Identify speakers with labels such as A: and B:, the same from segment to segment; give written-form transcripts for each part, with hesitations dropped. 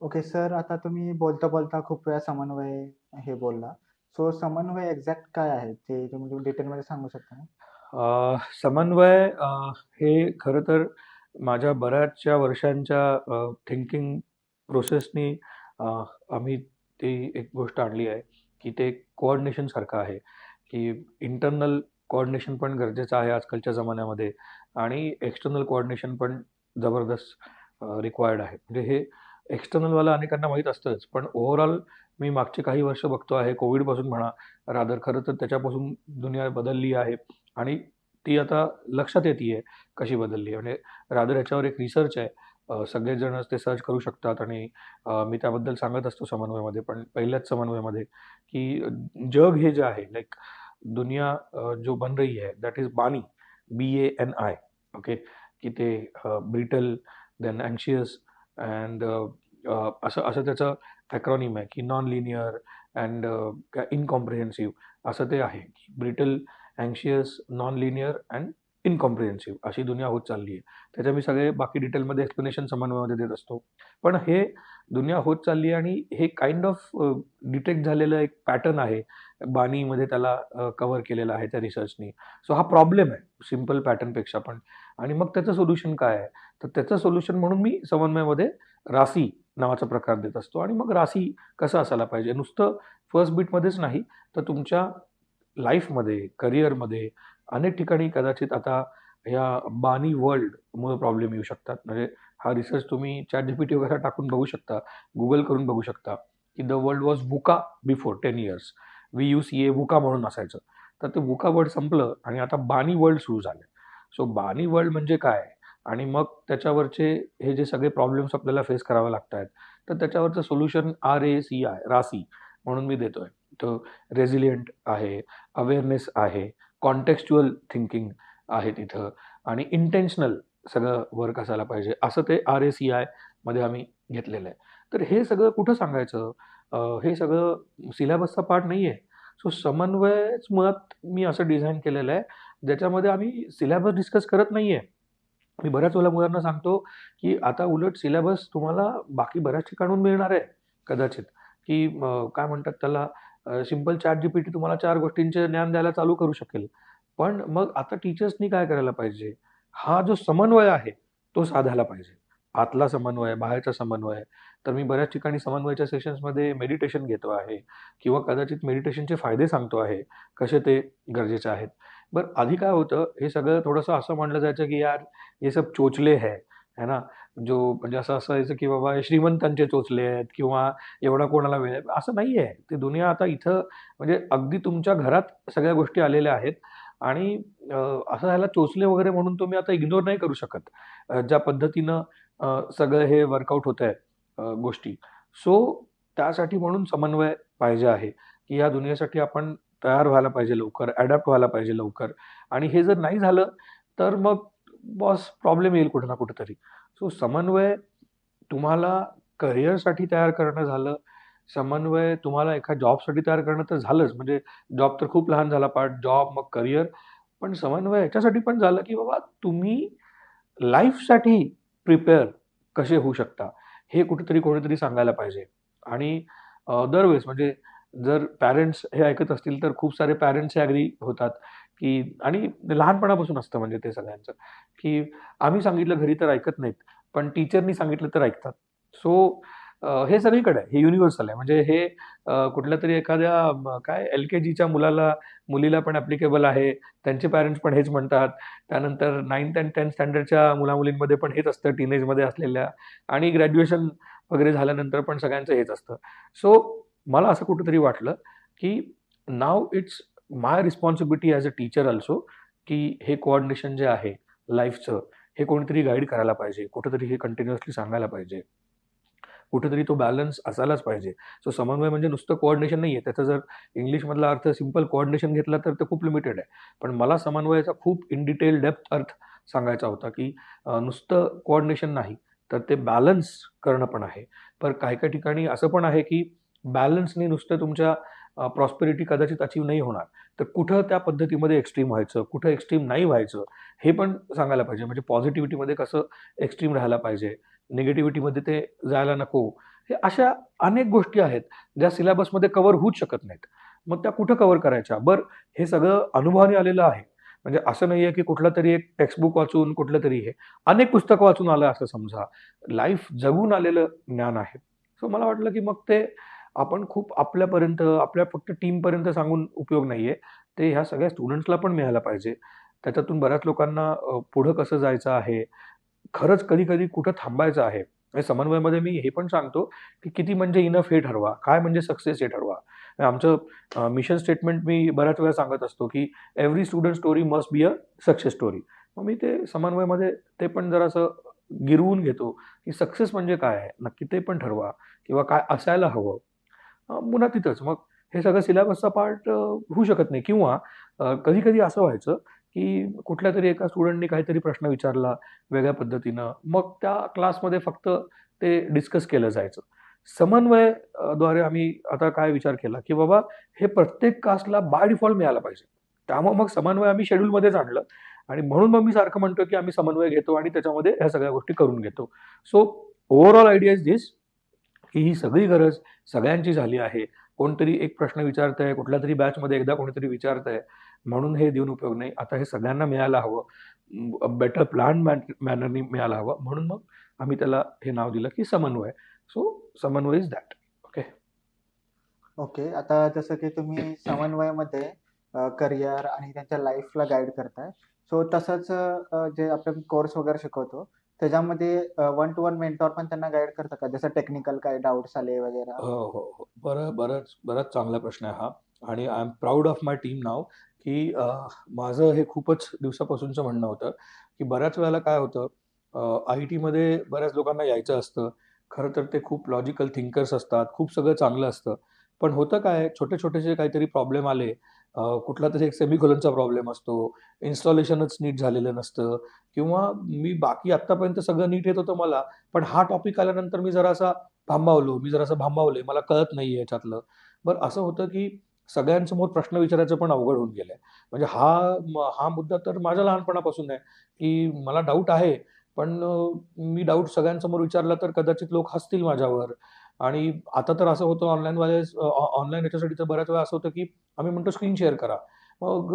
A: Okay sir, आता तुम्ही बोलता-बोलता खूप वेळा समन्वय हे बोलला. सो समन्वय एक्झॅक्ट काय आहे? ते तुम्ही डिटेलमध्ये सांगू शकता का?
B: समन्वय हे खरं तर माझ्या बऱ्याचशा वर्षांच्या थिंकिंग प्रोसेसनी अ, आम्ही ती एक गोष्ट आणली आहे, की ते कोऑर्डिनेशनसारखं आहे, की इंटरनल कोऑर्डिनेशन पण गरजेचं आहे आजकालच्या जमान्यामध्ये आणि एक्सटर्नल कोऑर्डिनेशन पण जबरदस्त रिक्वायर्ड आहे. म्हणजे हे एक्सटर्नलवालं अनेकांना माहीत असतंच, पण ओव्हरऑल मी मागची काही वर्ष बघतो आहे, कोविडपासून म्हणा, रादर खरं तर त्याच्यापासून दुनिया बदलली आहे आणि ती आता लक्षात येतीये कशी बदलली आहे. म्हणजे रादर ह्याच्यावर एक रिसर्च आहे. सगळेच जण ते सर्च करू शकतात आणि मी त्याबद्दल सांगत असतो समन्वयमध्ये. पण पहिल्याच समन्वयमध्ये, की जग हे जे आहे लाइक दुनिया जो बन रही है दैट इज बानी, BANI. ओके. की ते ब्रिटल, देन अँक्शियस अँड असं असं त्याचं अॅक्रॉनिम आहे, की नॉन लिनियर अँड इनकॉम्प्रिहेन्सिव्ह असं ते आहे. Brittle, anxious, non linear and इनकॉम्प्रिहेन्सिव्ह अशी दुनिया होत चालली आहे. त्याच्या मी सगळे बाकी डिटेलमध्ये एक्सप्लेनेशन समन्वयामध्ये देत असतो. पण हे दुनिया होत चालली आहे आणि हे काइंड ऑफ डिटेक्ट झालेलं एक पॅटर्न आहे. बानीमध्ये त्याला कव्हर केलेलं आहे त्या रिसर्चनी. सो हा प्रॉब्लेम आहे सिंपल पॅटर्नपेक्षा पण. आणि मग त्याचं सोल्युशन काय आहे? तर त्याचं सोल्युशन म्हणून मी समन्वयामध्ये रासी नावाचा प्रकार देत असतो आणि मग रासी कसं असायला पाहिजे? नुसतं फर्स्ट बीटमध्येच नाही, तर तुमच्या लाईफमध्ये, करिअरमध्ये अनेक ठिकाणी कदाचित आता ह्या बानी वर्ल्डमुळे प्रॉब्लेम येऊ शकतात. म्हणजे हा रिसर्च तुम्ही ChatGPT वगैरे टाकून बघू शकता, Google करून बघू शकता, की the world was वुका before 10 years. VUCA वुका म्हणून असायचं. तर ते वुका वर्ल्ड संपलं आणि आता बानी वर्ल्ड सुरू झालं. सो बानी वर्ल्ड म्हणजे काय? आणि मग त्याच्यावरचे हे जे सगळे प्रॉब्लेम्स आपल्याला फेस करावे लागतायत, तर त्याच्यावरचं सोल्युशन RACI, रासी म्हणून मी देतोय. तर रेझिलियंट आहे, अवेअरनेस आहे, कॉन्टेक्स्चुअल थिंकिंग आहे तिथं आणि इंटेन्शनल सगळं वर्क असायला पाहिजे. असं ते RACI मध्ये आम्ही घेतलेलं आहे. तर हे सगळं कुठं सांगायचं? हे सगळं सिलेबसचा पार्ट नाहीये. सो समन्वयच मुळात मी असं डिझाइन केलेलं आहे, ज्याच्यामध्ये आम्ही सिलेबस डिस्कस करत नाहीये. मी बऱ्याच वेळेला मुलांना सांगतो, की आता उलट सिलेबस तुम्हाला बाकी बऱ्याच ठिकाणाहून मिळणार आहे कदाचित, की काय म्हणतात त्याला सिंपल ChatGPT तुम्हाला 4 गोष्टींचे ज्ञान द्यायला चालू करू शकेल. पण मग आता टीचर्सनी काय करायला पाहिजे? हा जो समन्वय आहे, तो साधायला पाहिजे. आतला समन्वय, बाहेरचा समन्वय. तर मी बऱ्याच ठिकाणी समन्वयाच्या सेशन्समध्ये मेडिटेशन घेतो आहे किंवा कदाचित मेडिटेशनचे फायदे सांगतो आहे, कसे ते गरजेचे आहेत. बरं आधी काय होतं, हे सगळं थोडंसं असं म्हणलं जायचं, की यार ये सब चोचले है ना? जो म्हणजे असं असायचं, की बाबा हे श्रीमंतांचे चोचले आहेत किंवा एवढा कोणाला वेळ आहे. असं नाहीये. ती दुनिया आता इथं म्हणजे अगदी तुमच्या घरात सगळ्या गोष्टी आलेल्या आहेत आणि अ, असं ह्याला चोचले वगैरे म्हणून तुम्ही आता इग्नोर नाही करू शकत. ज्या पद्धतीनं सगळं हे वर्कआउट होतंय गोष्टी. सो त्यासाठी म्हणून समन्वय पाहिजे आहे, की या दुनियेसाठी आपण तयार व्हायला पाहिजे लवकर, अडॅप्ट व्हायला पाहिजे लवकर आणि हे जर नाही झालं, तर मग बॉस प्रॉब्लेम येईल कुठे ना कुठेतरी. सो समन्वय तुम्हाला करिअरसाठी तयार करणं झालं, समन्वय तुम्हाला एका जॉबसाठी तयार करणं तर झालंच. म्हणजे जॉब तर खूप लहान झाला पार्ट, जॉब मग करिअर. पण समन्वय याच्यासाठी पण झालं, की बाबा तुम्ही लाईफसाठी प्रिपेअर कसे होऊ शकता, हे कुठेतरी कोणीतरी सांगायला पाहिजे. आणि दरवेळेस म्हणजे जर पॅरेंट्स हे ऐकत असतील, तर खूप सारे पॅरेंट्स हे ॲग्री होतात, की आणि लहानपणापासून असतं म्हणजे ते सगळ्यांचं, की आम्ही सांगितलं घरी तर ऐकत नाहीत, पण टीचरनी सांगितलं तर ऐकतात. सो हे सगळीकडे आहे. हे युनिव्हर्सल आहे. म्हणजे हे कुठल्यातरी एखाद्या काय LKGच्या मुलीला पण ॲप्लिकेबल आहे. त्यांचे पॅरेंट्स पण हेच म्हणतात. त्यानंतर 9th आणि 10th स्टँडर्डच्या मुला-मुलींमध्ये पण हेच असतं, टीनेजमध्ये असलेल्या आणि ग्रॅज्युएशन वगैरे झाल्यानंतर पण सगळ्यांचं हेच असतं. सो मला असं कुठेतरी वाटलं, की now it's my responsibility as a teacher also, की हे कोऑर्डिनेशन जे आहे लाईफचं, हे कोणीतरी गाईड करायला पाहिजे. कुठेतरी हे कंटिन्युअसली सांगायला पाहिजे. कुठेतरी तो बॅलन्स असायलाच पाहिजे. सो समन्वय म्हणजे नुसतं कोऑर्डिनेशन नाहीये. त्याचा जर इंग्लिशमधला अर्थ सिंपल कोऑर्डिनेशन घेतला तर ते खूप लिमिटेड आहे. पण मला समन्वयाचा खूप इन डिटेल डेप्थ अर्थ सांगायचा होता, की नुसतं कोऑर्डिनेशन नाही, तर ते बॅलन्स करणं पण आहे. पण काही-काही ठिकाणी असं पण आहे, की बॅलन्सनी नुसतं तुमच्या प्रॉस्पेरिटी कदाचित अचीव्ह नाही होणार. तर कुठं त्या पद्धतीमध्ये एक्स्ट्रीम व्हायचं, कुठं एक्स्ट्रीम नाही व्हायचं, हे पण सांगायला पाहिजे. म्हणजे पॉझिटिव्हिटीमध्ये कसं एक्स्ट्रीम राहायला पाहिजे, निगेटिव्हिटीमध्ये ते जायला नको. हे अशा अनेक गोष्टी आहेत, ज्या सिलेबसमध्ये कव्हर होऊच शकत नाहीत. मग त्या कुठं कव्हर करायच्या? बरं, हे सगळं अनुभवाने आलेलं आहे. म्हणजे असं नाहीये, की कुठलंतरी एक टेक्स्टबुक वाचून कुठलंतरी हे. अनेक पुस्तकं वाचून आलं असं समजा. लाईफ जगून आलेलं ज्ञान आहे. सो मला वाटलं, की मग ते आपण खूप आपल्यापर्यंत, आपल्या फक्त टीमपर्यंत सांगून उपयोग नाहीये. ते ह्या सगळ्या स्टुडंट्सला पण मिळायला पाहिजे. त्याच्यातून बऱ्याच लोकांना पुढं कसं जायचं आहे, खरंच कधी-कधी कुठं थांबायचं आहे. म्हणजे समन्वयामध्ये मी हे पण सांगतो, की किती म्हणजे इनफ हे ठरवा, काय म्हणजे सक्सेस हे ठरवा. आमचं मिशन स्टेटमेंट मी बऱ्याच वेळा सांगत असतो, की every student story must be a success story. मग मी ते समन्वयमध्ये ते पण जरासं गिरवून घेतो, की सक्सेस म्हणजे काय आहे? नक्की ते पण ठरवा किंवा काय असायला हवं. पुन्हा तिथंच मग हे सगळं सिलेबसचा पार्ट होऊ शकत नाही किंवा कधी-कधी असं व्हायचं, की कुठल्यातरी एका स्टुडंटनी काहीतरी प्रश्न विचारला वेगळ्या पद्धतीनं. मग त्या क्लासमध्ये फक्त ते डिस्कस केलं जायचं. समन्वय द्वारे आम्ही आता काय विचार केला, की बाबा हे प्रत्येक कास्टला बाय डिफॉल्ट मिळालं पाहिजे. त्यामुळे मग समन्वय आम्ही शेड्यूलमध्येच आणलं आणि म्हणून मग मी सारखं म्हणतो, की आम्ही समन्वय घेतो आणि त्याच्यामध्ये ह्या सगळ्या गोष्टी करून घेतो. So overall idea is this, की ही सगळी गरज सगळ्यांची झाली आहे. कोणतरी एक प्रश्न विचारतंय, कुठल्यातरी बॅचमध्ये एकदा कोणीतरी विचारतंय, म्हणून हे देऊन उपयोग नाही. आता हे सगळ्यांना मिळायला हवं. बेटर प्लॅन मॅनरनी मिळायला हवं. म्हणून मग आम्ही त्याला हे नाव दिलं, की समन्वय. सो समन्वय इज दॅट. ओके.
A: ओके. आता जसं की तुम्ही समन्वयामध्ये करिअर आणि त्यांच्या लाईफला गाईड करताय. सो तसंच जे आपण कोर्स वगैरे शिकवतो, त्याच्यामध्ये वन टू वन मेंटॉर पण त्यांना गाईड करता का? जसं टेक्निकल काही डाउट्स आले वगैरे?
B: हो, हो, हो. बराच चांगला प्रश्न आहे हा आणि I am proud of my team now, की माझं हे खूपच दिवसापासूनचं म्हणणं होतं, की बऱ्याच वेळेला काय होतं, आय-टीमध्ये बऱ्याच लोकांना यायचं असतं. खरं तर ते खूप लॉजिकल थिंकर्स असतात. खूप सगळं चांगलं असतं. पण होतं काय, छोटे-छोटेसे काहीतरी प्रॉब्लेम आले, कुठलातरी एक सेमिकोलनचा प्रॉब्लेम असतो, इन्स्टॉलेशनच नीट झालेलं नसतं किंवा मी बाकी आत्तापर्यंत सगळं नीट येत होतं मला, पण हा टॉपिक आल्यानंतर मी जरासं भांबावलोय, मला कळत नाहीये याच्यातलं. बरं असं होतं, की सगळ्यांसमोर प्रश्न विचारायचं पण अवघड होऊन गेलंय. म्हणजे हा मुद्दा तर माझ्या लहानपणापासून आहे, की मला डाऊट आहे, पण मी डाऊट सगळ्यांसमोर विचारला तर कदाचित लोक हसतील माझ्यावर आणि आता तर असं होतं ऑनलाईन याच्यासाठी तर बऱ्याच वेळा असं होतं, की आम्ही म्हणतो स्क्रीन शेअर करा. मग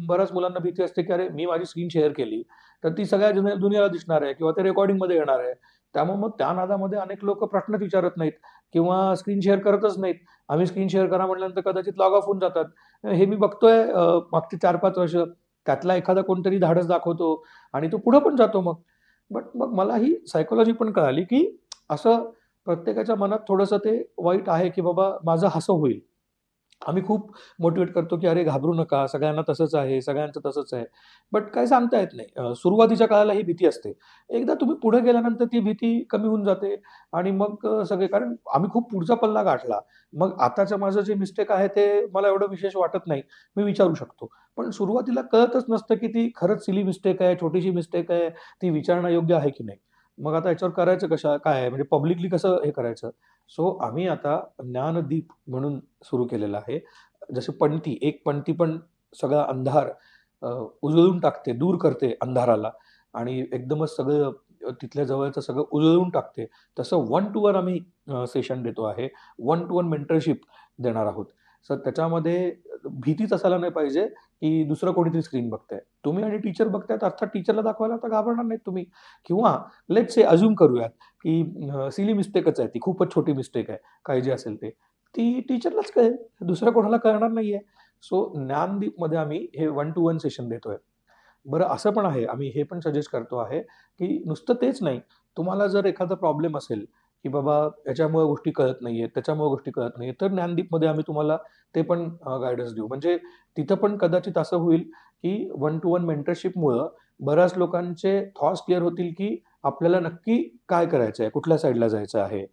B: बऱ्याच मुलांना भीती असते, की अरे मी माझी स्क्रीन शेअर केली, तर ती सगळ्या दुनियेला दिसणार आहे किंवा ते रेकॉर्डिंगमध्ये येणार आहे. त्यामुळे मग त्या नादामध्ये अनेक लोकं प्रश्नच विचारत नाहीत किंवा स्क्रीन शेअर करतच नाहीत. आम्ही स्क्रीन शेअर करा म्हटल्यानंतर कदाचित लॉग ऑफ होऊन जातात. हे मी बघतोय मागची 4-5 वर्ष. त्यातला एखादा कोणतरी धाडस दाखवतो आणि तो पुढे पण जातो मग. बट मग मला ही सायकॉलॉजी पण कळाली, की असं प्रत्येकाच्या मनात थोडंसं ते वाईट आहे, की बाबा माझं असं होईल. आम्ही खूप मोटिव्हेट करतो, की "अरे घाबरू नका, सगळ्यांना तसंच आहे, सगळ्यांचं तसंच आहे." बट काही सांगता येत नाही. सुरुवातीच्या काळाला ही भीती असते. एकदा तुम्ही पुढे गेल्यानंतर ती भीती कमी होऊन जाते आणि मग सगळे कारण आम्ही खूप पुढचा पल्ला गाठला. मग आताचं माझं जे मिस्टेक आहे ते मला एवढं विशेष वाटत नाही. मी विचारू शकतो. पण सुरुवातीला कळतच नसतं, की ती खरंच सिली मिस्टेक आहे, छोटीशी मिस्टेक आहे, ती विचारण्यायोग्य आहे की नाही. मग आता याच्यावर करायचं काय आहे? म्हणजे पब्लिकली कसं हे करायचं? सो आम्ही आता ज्ञानदीप म्हणून सुरू केलेलं आहे. जशी पणती, एक पणती पण सगळा अंधार उजळून टाकते, दूर करते अंधाराला आणि एकदमच सगळं तिथल्या जवळचं सगळं उजळून टाकते. तसं वन टू वन आम्ही सेशन देतो आहे. वन टू वन मेंटरशिप देणार आहोत. सर त्याच्यामध्ये भीतीच असायला नाही पाहिजे, की दुसरं कोणीतरी स्क्रीन बघतंय. तुम्ही आणि टीचर बघतायत अर्थात टीचरला दाखवायला तर घाबरणार नाहीत तुम्ही किंवा लेट्स से अझ्युम करूयात, की सिली मिस्टेकच आहे ती, खूपच छोटी मिस्टेक आहे, काही जे असेल ते. ती टीचरलाच कळेल, दुसऱ्या कोणाला कळणार नाहीये. सो ज्ञानदीपमध्ये आम्ही हे वन टू वन सेशन देतोय. बरं असं पण आहे, आम्ही हे पण सजेस्ट करतो आहे, की नुसतं तेच नाही, तुम्हाला जर एखादा प्रॉब्लेम असेल, की बाबा याच्यामुळे गोष्टी कळत नाहीयेत, त्याच्यामुळे गोष्टी कळत नाहीयेत, तर ज्ञानदीपमध्ये आम्ही तुम्हाला ते पण गाईडन्स देऊ. म्हणजे तिथं पण कदाचित असं होईल, की वन टू वन मेंटरशिपमुळं बऱ्याच लोकांचे थॉट्स क्लिअर होतील, की आपल्याला नक्की काय करायचं आहे, कुठल्या साईडला जायचं आहे.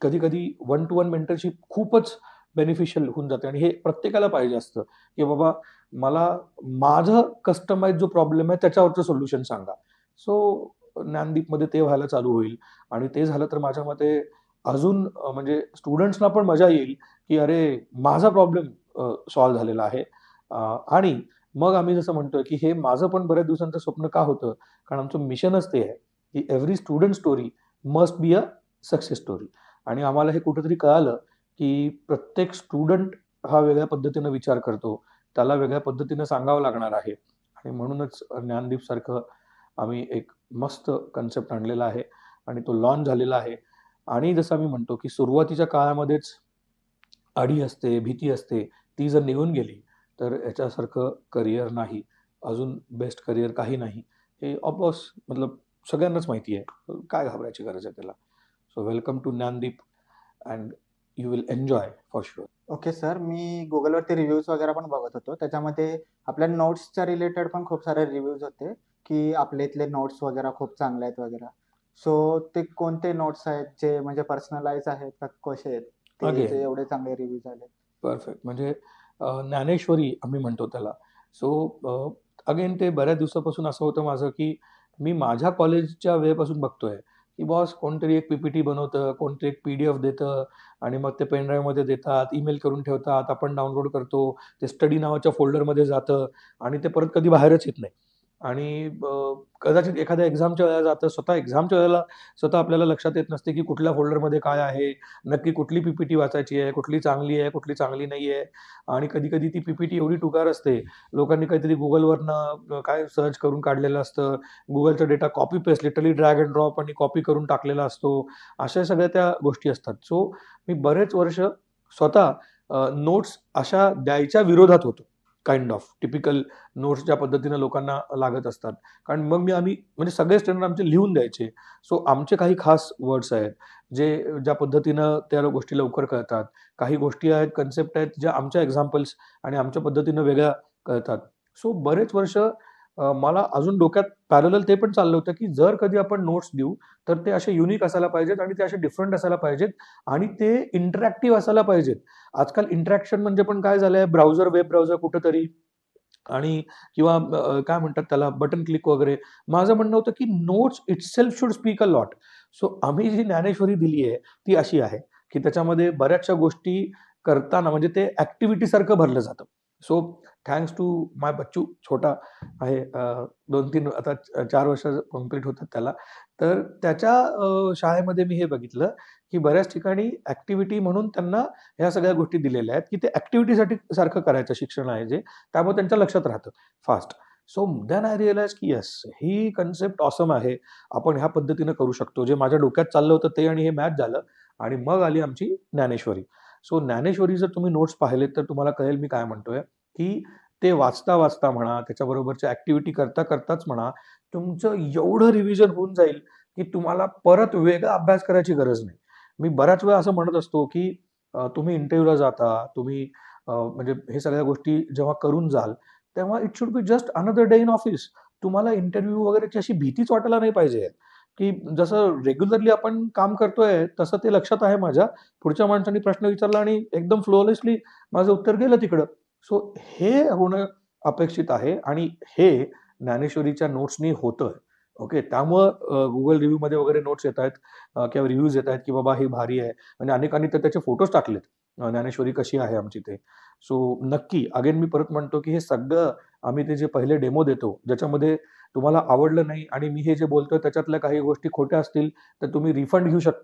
B: कधी-कधी वन टू वन मेंटरशिप खूपच बेनिफिशियल होऊन जाते आणि हे प्रत्येकाला पाहिजे असतं, की बाबा मला माझं कस्टमाइज जो प्रॉब्लेम आहे त्याच्यावरचं सोल्युशन सांगा. सो ज्ञानदीपमध्ये ते व्हायला चालू होईल आणि ते झालं तर माझ्या मते अजून म्हणजे स्टुडंट्सना पण मजा येईल, की अरे माझा प्रॉब्लेम सॉल्व्ह झालेला आहे. आणि मग आम्ही जसं म्हणतोय, की हे माझं पण बऱ्याच दिवसांचं स्वप्न का होतं? कारण आमचं मिशनच ते आहे, की every student story must be a success story. आणि आम्हाला हे कुठेतरी कळालं, की प्रत्येक स्टुडंट हा वेगळ्या पद्धतीनं विचार करतो. त्याला वेगळ्या पद्धतीनं सांगावं लागणार आहे आणि म्हणूनच ज्ञानदीपसारखं आम्ही एक मस्त कन्सेप्ट आणलेला आहे आणि तो लॉन्च झालेला आहे. आणि जसं आम्ही म्हणतो, की सुरुवातीच्या काळामध्येच अडी असते, भीती असते, ती जर निघून गेली, तर याच्यासारखं करियर नाही. अजून बेस्ट करियर काही नाही. हे ऑफकोर्स मतलब सगळ्यांनाच माहिती आहे. काय घाबरायची गरज आहे त्याला. So welcome to Gyandeep and you will enjoy for sure.
A: Okay sir, मी गुगलवरती रिव्ह्यूज वगैरे पण बघत होतो. त्याच्यामध्ये आपल्या नोट्सच्या रिलेटेड पण खूप सारे रिव्ह्यूज होते, की आपल्या इथले नोट्स वगैरे खूप चांगले आहेत वगैरे. सो ते कोणते नोट्स आहेत जे म्हणजे पर्सनलाइज आहेत का कसे आहेत? ते
B: अगेन
A: जे एवढे चांगले रिव्ह्यूज आले?
B: परफेक्ट. म्हणजे ज्ञानेश्वरी आम्ही म्हणतो त्याला. सो अगेन ते बऱ्याच दिवसापासून असं होतं माझं, की मी माझ्या कॉलेजच्या वेळेपासून बघतोय, की बॉस कोणतरी एक पी-पी-टी बनवतं, कोणतरी एक पी-डी-एफ देतं आणि मग ते पेन ड्राईव्हमध्ये देतात, ईमेल करून ठेवतात, आपण डाउनलोड करतो. ते स्टडी नावाच्या फोल्डरमध्ये जातं आणि ते परत कधी बाहेरच येत नाही. आणि कदाचित एखाद्या एक्झामच्या वेळेला जातं. स्वतः एक्झामच्या वेळेला स्वतः आपल्याला लक्षात येत नसते, की कुठल्या फोल्डरमध्ये काय आहे, नक्की कुठली पी-पी-टी वाचायची आहे, कुठली चांगली आहे, कुठली चांगली नाही आहे. आणि कधी-कधी ती पी-पी-टी एवढी टुकार असते, लोकांनी काहीतरी Googleवरनं काय सर्च करून काढलेलं असतं. Googleचा data copy paste literally drag and drop आणि कॉपी करून टाकलेला असतो. अशा सगळ्या त्या गोष्टी असतात. सो मी बरेच वर्ष स्वतः नोट्स अशा द्यायच्या विरोधात होतो. काइंड ऑफ टिपिकल नोट्स ज्या पद्धतीनं लोकांना लागत असतात. कारण मग आम्ही म्हणजे सगळे स्टुडंट आमचे लिहून द्यायचे. सो आमचे काही खास वर्ड्स आहेत, जे ज्या पद्धतीनं त्या गोष्टी लवकर कळतात. काही गोष्टी आहेत, कन्सेप्ट आहेत, ज्या आमच्या एक्झाम्पल्स आणि आमच्या पद्धतीनं वेगळ्या कळतात. सो बरेच वर्ष मला अजून डोक्यात पॅरलल ते पण चाललं होतं, की जर कधी आपण नोट्स देऊ, तर ते असे युनिक असायला पाहिजेत आणि ते असे डिफरंट असायला पाहिजेत आणि ते इंटरॅक्टिव्ह असायला पाहिजेत. आजकाल इंटरॅक्शन म्हणजे पण काय झालंय, ब्राउझर, वेब ब्राउझर कुठेतरी आणि किंवा काय म्हणतात त्याला बटन क्लिक वगैरे. माझं म्हणणं होतं, की notes itself should speak a lot. So आम्ही जी ज्ञानेश्वरी दिली आहे, ती अशी आहे, की त्याच्यामध्ये बऱ्याचशा गोष्टी करताना म्हणजे ते ॲक्टिव्हिटीसारखं भरलं जातं. सो थँक्स टू माय बच्चू छोटा आहे 2-3 आता 4 वर्ष कंप्लीट होतात त्याला. तर त्याच्या शाळेमध्ये मी हे बघितलं, की बऱ्याच ठिकाणी ॲक्टिव्हिटी म्हणून त्यांना ह्या सगळ्या गोष्टी दिलेल्या आहेत, की ते ॲक्टिव्हिटीसाठी सारखं करायचं शिक्षण आहे जे. त्यामुळे त्यांच्या लक्षात राहतं fast. So then I realise की येस, ही कन्सेप्ट ऑसम आहे. आपण ह्या पद्धतीनं करू शकतो. जे माझ्या डोक्यात चाललं होतं ते आणि हे मॅच झालं आणि मग आली आमची ज्ञानेश्वरी. सो ज्ञानेश्वरी जर तुम्ही नोट्स पाहिलेत तर तुम्हाला कळेल मी काय म्हणतोय, की ते वाचता-वाचता म्हणा, त्याच्याबरोबरच्या ॲक्टिव्हिटी करता-करताच म्हणा, तुमचं एवढं रिव्हिजन होऊन जाईल, की तुम्हाला परत वेगळा अभ्यास करायची गरज नाही. मी बऱ्याच वेळा असं म्हणत असतो, की तुम्ही इंटरव्ह्यूला जाता, तुम्ही म्हणजे हे सगळ्या गोष्टी जेव्हा करून जाल, तेव्हा it should be just another day in office. तुम्हाला इंटरव्ह्यू वगैरेची अशी भीतीच वाटायला नाही पाहिजे, की जसं रेग्युलरली आपण काम करतोय, तसं ते लक्षात आहे माझ्या. पुढच्या माणसाने प्रश्न विचारला आणि एकदम फ्लोलेसली माझं उत्तर गेलं तिकडं. सो हे होणं अपेक्षित आहे आणि हे ज्ञानेश्वरीच्या नोट्सनी होतंय. ओके. त्यामुळं Google रिव्ह्यूमध्ये वगैरे नोट्स येतायत किंवा रिव्ह्यूज येतायत, की बाबा ही भारी आहे आणि अनेकांनी तर त्याचे फोटोज टाकलेत. ज्ञानेश्वरी कशी आहे आमची ते. सो नक्की अगेन मी परत म्हणतो, की हे सगळं आम्ही ते जे पहिले डेमो देतो, ज्याच्यामध्ये तुम्हाला आवडलं नाही आणि मी हे जे बोलतोय त्याच्यातल्या काही गोष्टी खोट्या असतील, तर तुम्ही रिफंड घेऊ शकता.